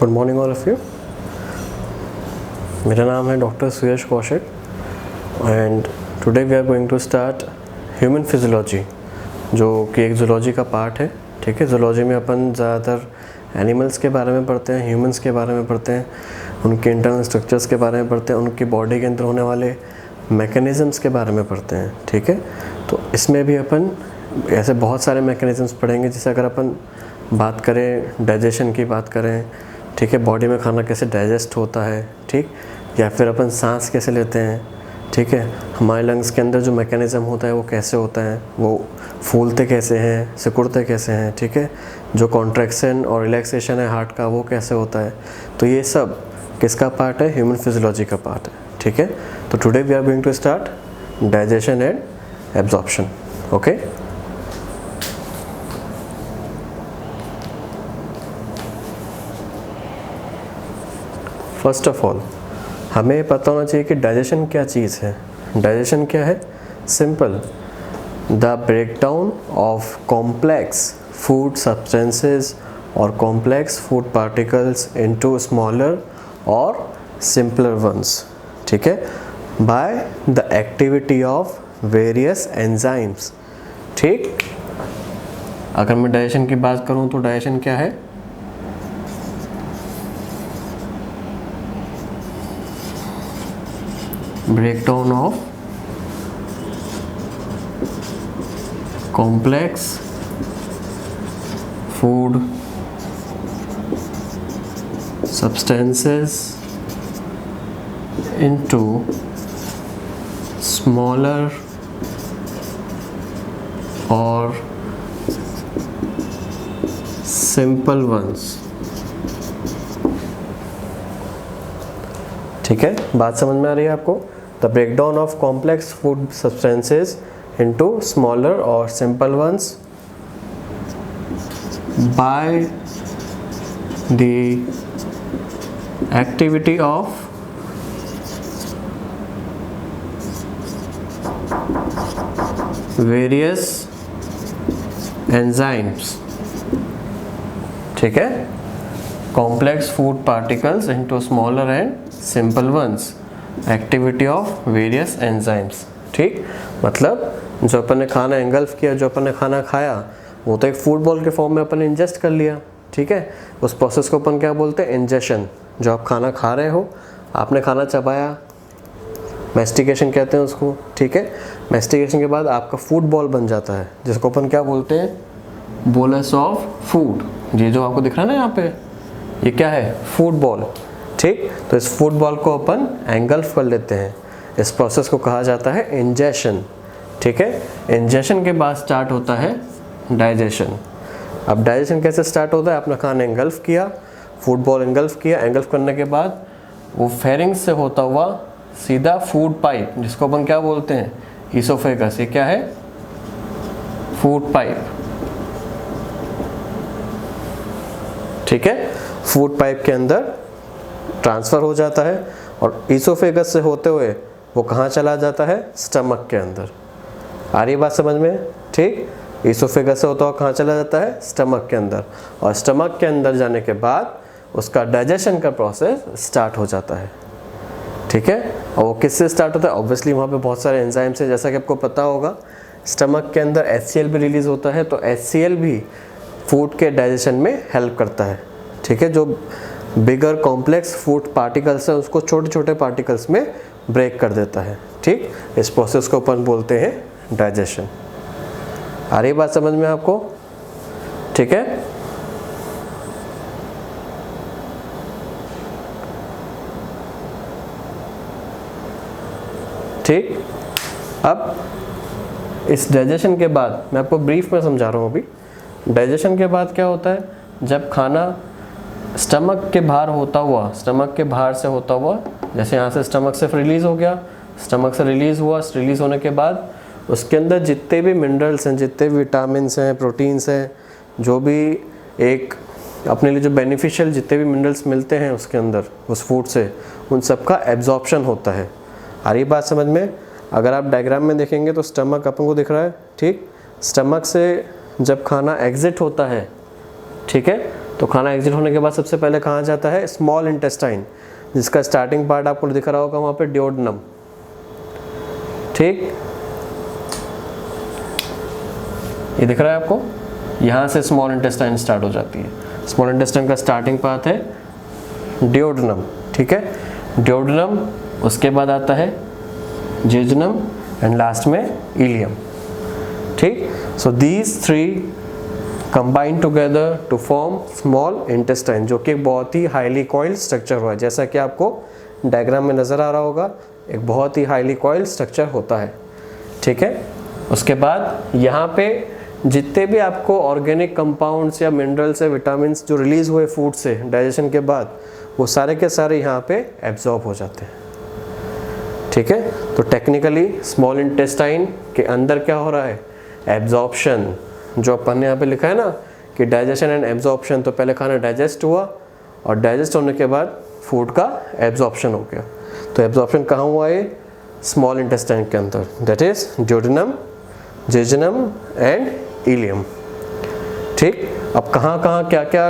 Good morning all of you. मेरा नाम है doctor Suyash Kaushik and today we are going to start human physiology, जो कि एक जूलॉजी का पार्ट है। ठीक है, जूलॉजी में अपन ज़्यादातर एनिमल्स के बारे में पढ़ते हैं, ह्यूमंस के बारे में पढ़ते हैं, उनके इंटरनल स्ट्रक्चर्स के बारे में पढ़ते हैं, उनकी बॉडी के अंदर होने वाले मैकेनिज़म्स के बारे में पढ़ते हैं। ठीक है, तो इसमें भी अपन ऐसे बहुत सारे मैकेनिज़म्स पढ़ेंगे। जैसे अगर अपन बात करें डाइजेशन की बात करें, ठीक है, बॉडी में खाना कैसे डाइजेस्ट होता है, ठीक, या फिर अपन सांस कैसे लेते हैं, ठीक है, हमारे लंग्स के अंदर जो मैकेनिज़्म होता है वो कैसे होता है, वो फूलते कैसे हैं, सिकुड़ते कैसे हैं, ठीक है, जो कॉन्ट्रैक्शन और रिलैक्सेशन है हार्ट का वो कैसे होता है। तो ये सब किसका पार्ट है? ह्यूमन फिजियोलॉजी का पार्ट है। ठीक है, तो today we are going to start digestion and absorption. Okay, first of all हमें पता होना चाहिए कि डाइजेशन क्या चीज़ है। डाइजेशन क्या है? Simple, the breakdown of complex food substances और complex food particles into smaller और सिंपलर वंस। ठीक है, by the activity of various enzymes. ठीक, अगर मैं डाइजेशन की बात करूं तो डाइजेशन क्या है? Breakdown of complex food substances into smaller or simple ones। ठीक है, बात समझ में आ रही है आपको? The breakdown of complex food substances into smaller और simple ones by the activity of various enzymes. ठीक है, complex food particles into smaller and simple ones, activity of various enzymes. ठीक, मतलब जो अपन ने खाना एंगल्फ किया, जो अपन ने खाना खाया, वो तो एक फूड बॉल के फॉर्म में अपन ने इंजेस्ट कर लिया। ठीक है, उस प्रोसेस को अपन क्या बोलते हैं? इंजेशन। जो आप खाना खा रहे हो, आपने खाना चबाया, मैस्टिकेशन कहते हैं उसको। ठीक है, मैस्टिकेशन के बाद आपका फूड बॉल बन जाता है, जिसको अपन क्या बोलते हैं? Bolus of food. ये जो आपको दिख रहा है ना यहाँ पे, ये क्या है? Food ball. ठीक, तो इस फूड बॉल को अपन एंगल्फ कर लेते हैं। इस प्रोसेस को कहा जाता है इंजेशन। ठीक है, इंजेशन के बाद स्टार्ट होता है डाइजेशन। अब डाइजेशन कैसे स्टार्ट होता है? आपने खाना एंगल्फ किया, फूड बॉल एंगल्फ किया, एंगल्फ करने के बाद वो फेरिंग्स से होता हुआ सीधा फूड पाइप, जिसको अपन क्या बोलते हैं? ईसोफेगस। ये क्या है? Food pipe. ठीक है, फूड पाइप के अंदर ट्रांसफ़र हो जाता है और ईसोफेगस से होते हुए वो कहाँ चला जाता है? स्टमक के अंदर। आ रही बात समझ में? ठीक, ईसोफेगस से होता हुआ कहाँ चला जाता है? स्टमक के अंदर। और स्टमक के अंदर जाने के बाद उसका डाइजेशन का प्रोसेस स्टार्ट हो जाता है। ठीक है, और वो किससे स्टार्ट होता है? ऑब्वियसली वहाँ पे बहुत सारे एंजाइम्स हैं, जैसा कि आपको पता होगा। स्टमक के अंदर HCl भी रिलीज़ होता है, तो HCl भी फूड के डाइजेशन में हेल्प करता है। ठीक है, जो बिगर कॉम्प्लेक्स फूड पार्टिकल्स है उसको छोटे छोटे पार्टिकल्स में ब्रेक कर देता है। ठीक, इस प्रोसेस को अपन बोलते हैं डाइजेशन। आ रही बात समझ में आपको? ठीक है, ठीक। अब इस डाइजेशन के बाद मैं आपको ब्रीफ में समझा रहा हूँ अभी। डाइजेशन के बाद क्या होता है? जब खाना स्टमक के बाहर होता हुआ, स्टमक के बाहर से होता हुआ, जैसे यहाँ से स्टमक से रिलीज़ हो गया, स्टमक से रिलीज़ हुआ, रिलीज़ होने के बाद उसके अंदर जितने भी मिनरल्स हैं, जितने भी विटामिन्स हैं, प्रोटीन्स हैं, जो भी एक अपने लिए जो बेनिफिशियल जितने भी मिनरल्स मिलते हैं उसके अंदर उस फूड से, उन सब का एब्जॉर्प्शन होता है। आ रही बात समझ में? अगर आप डायग्राम में देखेंगे तो स्टमक अपन को दिख रहा है, ठीक। स्टमक से जब खाना एग्जिट होता है, ठीक है, तो खाना एग्जिट होने के बाद सबसे पहले कहाँ जाता है? स्मॉल इंटेस्टाइन, जिसका स्टार्टिंग पार्ट आपको दिख रहा होगा वहाँ पे ड्यूोडेनम। ठीक, ये दिख रहा है आपको, यहाँ से स्मॉल इंटेस्टाइन स्टार्ट हो जाती है। स्मॉल इंटेस्टाइन का स्टार्टिंग पार्ट है ड्यूोडेनम। ठीक है, ड्यूोडेनम, उसके बाद आता है जेजुनम एंड लास्ट में इलियम। ठीक, so these three combine together to form small intestine, जो कि बहुत ही हाईली कॉइल्ड स्ट्रक्चर हुआ है, जैसा कि आपको डायग्राम में नज़र आ रहा होगा, एक बहुत ही हाईली कॉइल्ड स्ट्रक्चर होता है। ठीक है, उसके बाद यहाँ पे जितने भी आपको ऑर्गेनिक कंपाउंड्स या मिनरल्स या विटामिन्स जो रिलीज़ हुए फूड से डाइजेशन के बाद, वो सारे के सारे यहाँ पे एब्जॉर्ब हो जाते हैं। ठीक है, तो टेक्निकली स्मॉल इंटेस्टाइन के अंदर क्या हो रहा है? एब्जॉर्प्शन, जो अपन ने यहाँ पे लिखा है ना कि डाइजेशन एंड एब्जॉर्प्शन, तो पहले खाना डाइजेस्ट हुआ और डाइजेस्ट होने के बाद फूड का एब्जॉर्प्शन हो गया। तो एब्जॉर्प्शन कहाँ हुआ है? स्मॉल इंटेस्टाइन के अंदर, that is duodenum, jejunum and ileum. ठीक, अब कहाँ कहाँ क्या क्या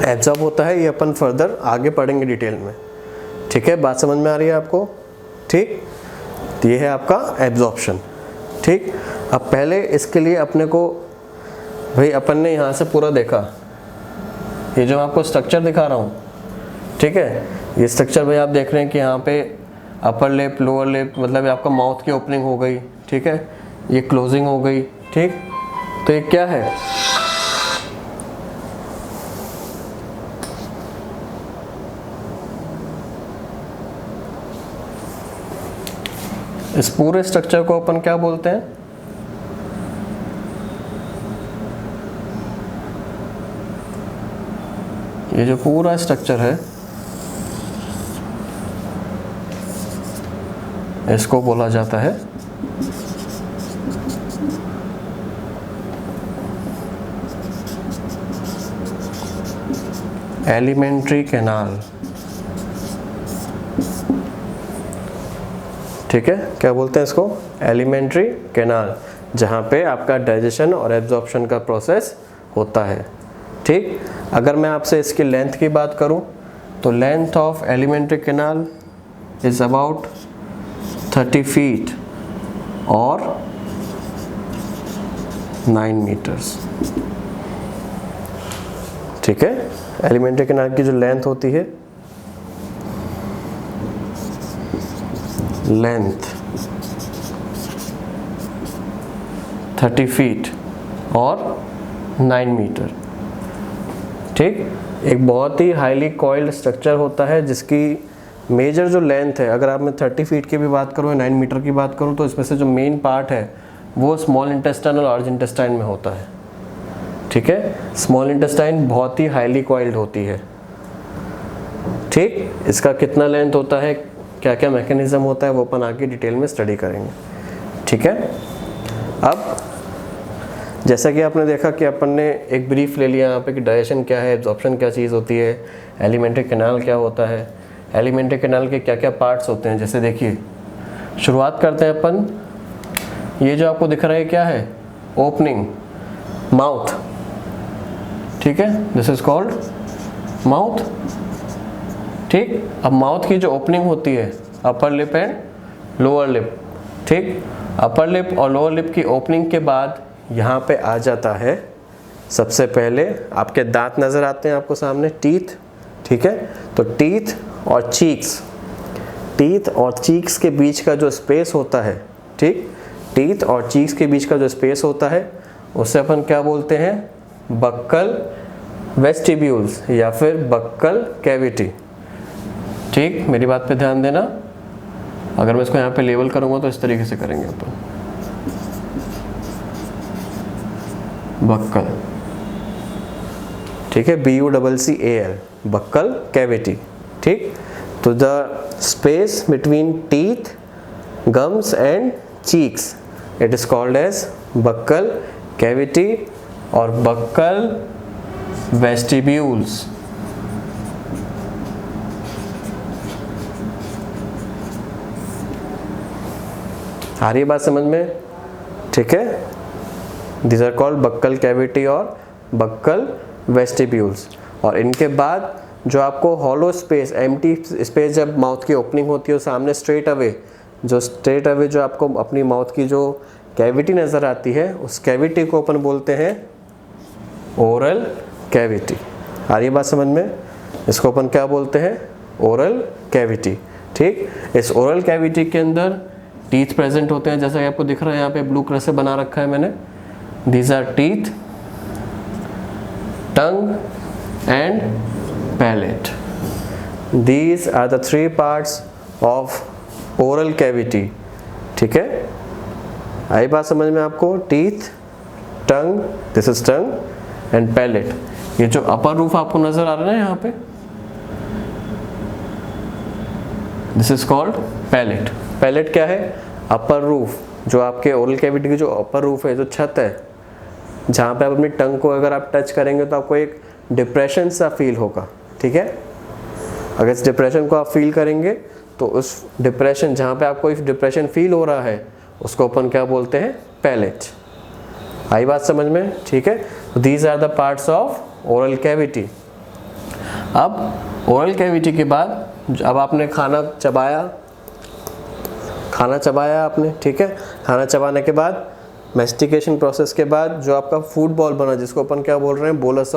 एब्जॉर्ब होता है ये अपन फर्दर आगे पढ़ेंगे डिटेल में। ठीक है, बात समझ में आ रही है आपको? ठीक, तो ये है आपका एब्जॉर्प्शन। ठीक, अब पहले इसके लिए अपने को, भाई अपन ने यहाँ से पूरा देखा, ये जो मैं आपको स्ट्रक्चर दिखा रहा हूँ, ठीक है, ये स्ट्रक्चर भाई आप देख रहे हैं कि यहाँ पे अपर लिप, लोअर लिप, मतलब आपका माउथ की ओपनिंग हो गई। ठीक है, ये क्लोजिंग हो गई। ठीक, तो ये क्या है? इस पूरे स्ट्रक्चर को अपन क्या बोलते हैं? ये जो पूरा स्ट्रक्चर है इसको बोला जाता है एलिमेंट्री कैनाल। ठीक है, क्या बोलते हैं इसको? एलिमेंट्री कैनाल, जहाँ पे आपका डाइजेशन और एब्जॉर्प्शन का प्रोसेस होता है। ठीक, अगर मैं आपसे इसकी लेंथ की बात करूँ तो length of alimentary canal is about 30 feet और 9 मीटर्स। ठीक है, एलिमेंट्री कैनाल की जो लेंथ होती है, लेंथ 30 फीट और 9 मीटर। ठीक, एक बहुत ही हाईली कॉइल्ड स्ट्रक्चर होता है जिसकी मेजर जो लेंथ है, अगर आप मैं 30 फीट की भी बात करूँ, 9 मीटर की बात करूँ, तो इसमें से जो मेन पार्ट है वो स्मॉल इंटेस्टाइन और लार्ज इंटेस्टाइन में होता है। ठीक है, स्मॉल इंटेस्टाइन बहुत ही हाईली कॉइल्ड होती है। ठीक, इसका कितना लेंथ होता है, क्या क्या मैकेनिज्म होता है, वो अपन आगे डिटेल में स्टडी करेंगे। ठीक है, अब जैसा कि आपने देखा कि अपन ने एक ब्रीफ ले लिया यहाँ पे कि डाइजेशन क्या है, एब्जॉर्प्शन क्या चीज़ होती है, एलिमेंट्री कैनाल क्या होता है, एलिमेंट्री कैनाल के क्या क्या पार्ट्स होते हैं। जैसे देखिए, शुरुआत करते हैं अपन, ये जो आपको दिख रहा है क्या है? Opening, mouth. ठीक है, दिस इज कॉल्ड माउथ। ठीक, अब माउथ की जो ओपनिंग होती है, upper lip and lower lip. ठीक, अपर लिप और लोअर लिप की ओपनिंग के बाद यहाँ पे आ जाता है सबसे पहले आपके दांत नज़र आते हैं आपको सामने, टीथ। ठीक है, तो टीथ और चीक्स, टीथ और चीक्स के बीच का जो स्पेस होता है, ठीक, टीथ और चीक्स के बीच का जो स्पेस होता है उसे अपन क्या बोलते हैं? बक्कल वेस्टिब्यूल्स या फिर बक्कल कैविटी। ठीक, मेरी बात पे ध्यान देना, अगर मैं इसको यहाँ पे लेबल करूँगा तो इस तरीके से करेंगे अपन, बक्कल। ठीक है, BUCCAL, बक्कल कैविटी। ठीक, तो the space between teeth, gums and cheeks, it is called as buccal cavity और बक्कल वेस्टिब्यूल्स। आ रही है बात समझ में? ठीक है, these are called buckle cavity और बक्कल वेस्टिब्यूल्स। और इनके बाद जो आपको हॉलो स्पेस, एम्प्टी स्पेस जब माउथ की ओपनिंग होती है, सामने स्ट्रेट अवे जो आपको अपनी माउथ की जो कैविटी नज़र आती है, उस कैविटी को अपन बोलते हैं ओरल कैविटी। आ रही है बात समझ में? इसको अपन क्या बोलते हैं? Oral cavity. ठीक, इस ओरल कैविटी के अंदर टीथ प्रेजेंट होते हैं, जैसा कि आपको दिख रहा है यहाँ पे ब्लू कलर से बना रखा है मैंने। These are teeth, tongue and palate. These are the 3 parts of oral cavity. ठीक है, आई बात समझ में आपको? Teeth, tongue, this is tongue and palate. ये जो अपर रूफ आपको नजर आ रहा है ना यहाँ पे, this is called palate. Palate क्या है? अपर रूफ, जो आपके ओरल कैविटी की जो अपर रूफ है, जो छत है, जहाँ पे आप अपनी टंग को अगर आप टच करेंगे तो आपको एक डिप्रेशन सा फील होगा। ठीक है, अगर इस डिप्रेशन को आप फील करेंगे तो उस डिप्रेशन, जहाँ पे आपको इस डिप्रेशन फील हो रहा है, उसको अपन क्या बोलते हैं? पैलेट। आई बात समझ में? ठीक है, these are the parts of oral cavity. अब ओरल कैविटी के बाद अब आपने खाना चबाया आपने। ठीक है, खाना चबाने के बाद मैस्टिकेशन प्रोसेस के बाद जो आपका फूड बॉल बना, जिसको अपन क्या बोल रहे हैं? बोलस